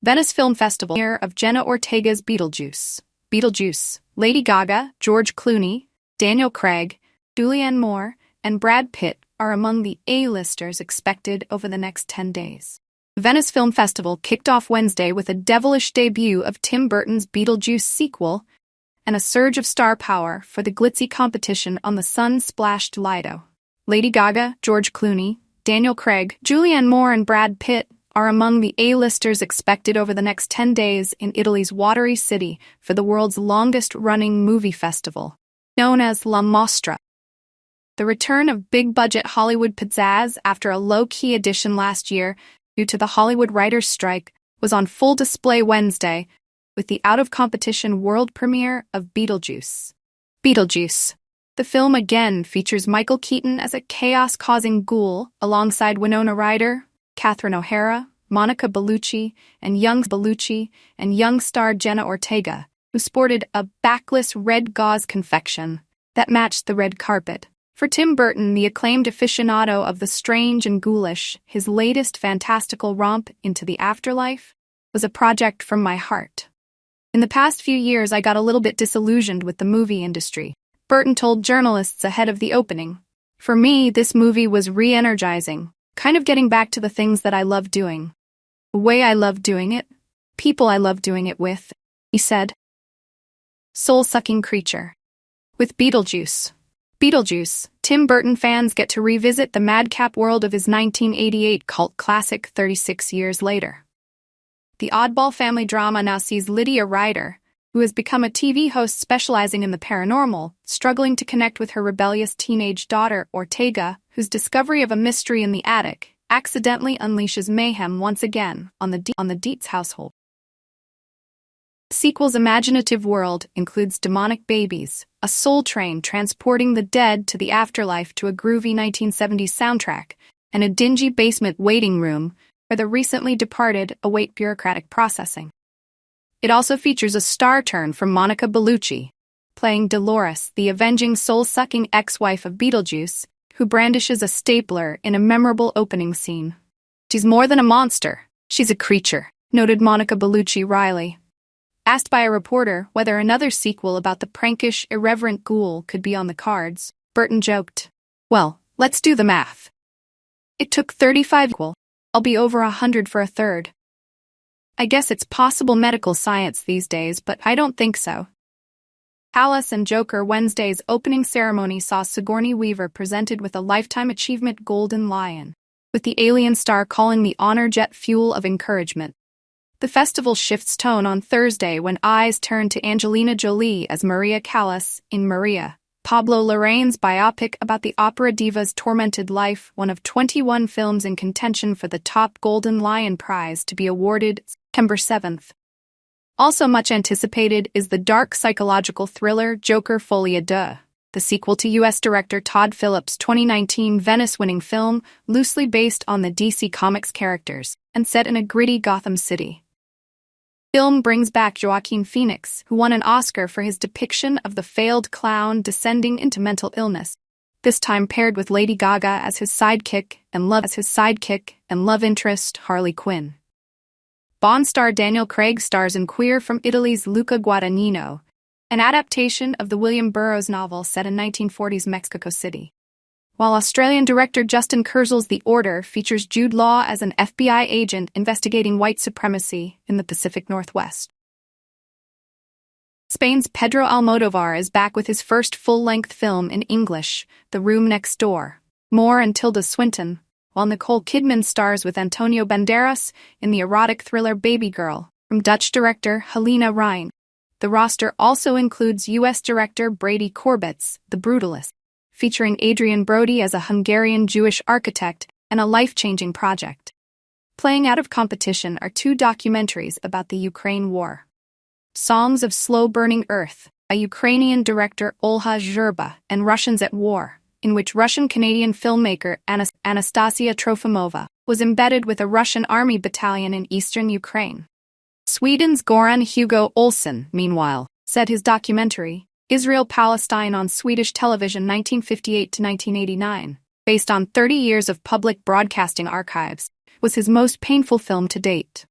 Venice Film Festival premiere of Jenna Ortega's Beetlejuice. Beetlejuice, Lady Gaga, George Clooney, Daniel Craig, Julianne Moore, and Brad Pitt are among the A-listers expected over the next 10 days. The Venice Film Festival kicked off Wednesday with a devilish debut of Tim Burton's Beetlejuice sequel and a surge of star power for the glitzy competition on the sun-splashed Lido. Lady Gaga, George Clooney, Daniel Craig, Julianne Moore, and Brad Pitt are among the A-listers expected over the next 10 days in Italy's watery city for the world's longest-running movie festival, known as La Mostra. The return of big-budget Hollywood pizzazz after a low-key edition last year due to the Hollywood writers' strike was on full display Wednesday with the out-of-competition world premiere of Beetlejuice. Beetlejuice. The film again features Michael Keaton as a chaos-causing ghoul alongside Winona Ryder, Catherine O'Hara, Monica Bellucci, and young star Jenna Ortega, who sported a backless red gauze confection that matched the red carpet. For Tim Burton, the acclaimed aficionado of the strange and ghoulish, his latest fantastical romp into the afterlife was a project from my heart. In the past few years, I got a little bit disillusioned with the movie industry, Burton told journalists ahead of the opening. For me, this movie was re-energizing, kind of getting back to the things that I love doing. The way I love doing it, people I love doing it with, he said. Soul-sucking creature. With Beetlejuice, Tim Burton fans get to revisit the madcap world of his 1988 cult classic 36 years later. The oddball family drama now sees Lydia Ryder, who has become a TV host specializing in the paranormal, struggling to connect with her rebellious teenage daughter, Ortega, whose discovery of a mystery in the attic accidentally unleashes mayhem once again on the Dietz household. The sequel's imaginative world includes demonic babies, a soul train transporting the dead to the afterlife to a groovy 1970s soundtrack, and a dingy basement waiting room where the recently departed await bureaucratic processing. It also features a star turn from Monica Bellucci, playing Delores, the avenging soul-sucking ex-wife of Beetlejuice, who brandishes a stapler in a memorable opening scene. "She's more than a monster, she's a creature," noted Monica Bellucci wryly. Asked by a reporter whether another sequel about the prankish, irreverent ghoul could be on the cards, Burton joked, "Well, let's do the math. It took 35 I'll be over 100 for a third. I guess it's possible medical science these days, but I don't think so." Palace and Joker Wednesday's opening ceremony saw Sigourney Weaver presented with a Lifetime Achievement Golden Lion, with the alien star calling the honor jet fuel of encouragement. The festival shifts tone on Thursday when eyes turn to Angelina Jolie as Maria Callas in Maria, Pablo Larraín's biopic about the opera diva's tormented life, one of 21 films in contention for the top Golden Lion Prize to be awarded September 7th. Also much anticipated is the dark psychological thriller Joker Folie, Deux, the sequel to U.S. director Todd Phillips' 2019 Venice-winning film, loosely based on the DC Comics characters and set in a gritty Gotham City. Film brings back Joaquin Phoenix, who won an Oscar for his depiction of the failed clown descending into mental illness, this time paired with Lady Gaga as his sidekick and love interest Harley Quinn. Bond star Daniel Craig stars in Queer from Italy's Luca Guadagnino, an adaptation of the William Burroughs novel set in 1940s Mexico City. While Australian director Justin Kurzel's The Order features Jude Law as an FBI agent investigating white supremacy in the Pacific Northwest. Spain's Pedro Almodóvar is back with his first full-length film in English, The Room Next Door. Moore and Tilda Swinton, while Nicole Kidman stars with Antonio Banderas in the erotic thriller Babygirl, from Dutch director Helena Rijn. The roster also includes U.S. director Brady Corbett's The Brutalist, featuring Adrian Brody as a Hungarian Jewish architect and a life-changing project. Playing out of competition are two documentaries about the Ukraine war. Songs of Slow-Burning Earth, a Ukrainian director Olha Zhurba, and Russians at War, in which Russian-Canadian filmmaker Anastasia Trofimova was embedded with a Russian army battalion in eastern Ukraine. Sweden's Goran Hugo Olsson, meanwhile, said his documentary, Israel-Palestine on Swedish television 1958 to 1989, based on 30 years of public broadcasting archives, was his most painful film to date.